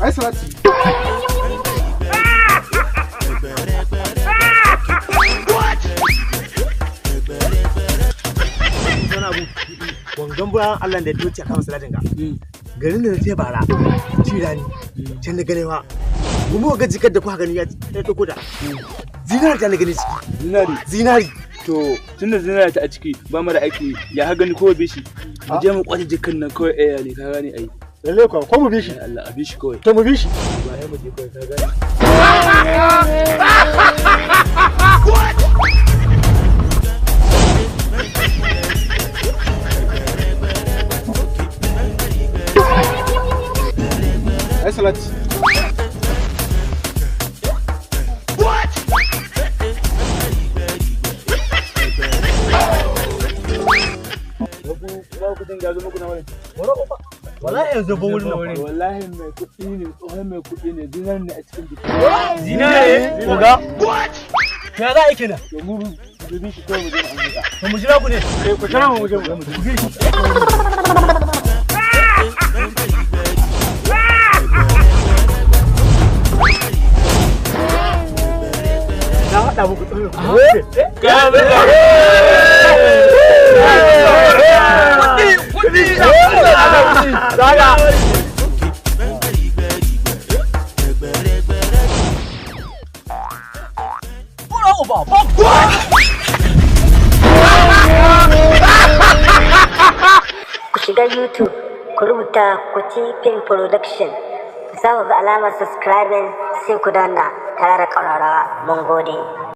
ai salati wangan bayan Allah da ya doce kama salatin ka garin da ta bara ci rani can da ganewa mu ga jikar da kuka gani ya dauko da zinari ta na gani ciki zinari to tunda zinari ta a ciki ba mu da aiki ya ha gani ko bishi mu je mu kwace jikan nan kawai ne ka gane ai lalle ko mu bishi Allah a bishi kawai to mu bishi ba ya mu je kawai ka gane ai salati wallahi yanzu ba wurin nan wallahi mai kuɗi ne tsohon mai kuɗi ne zinari ne a cikin jiki zinari koga ya za a yi kenan to mu bi shi kawai mu je mu amsa to mu jira ku ne ku tara mu je mu na haɗa muku tsohon Ku shiga YouTube, ku rubuta Kuti Film Production, za ku ga alamar subscribing sai ku danna tare da ƙararrawa. Mun gode.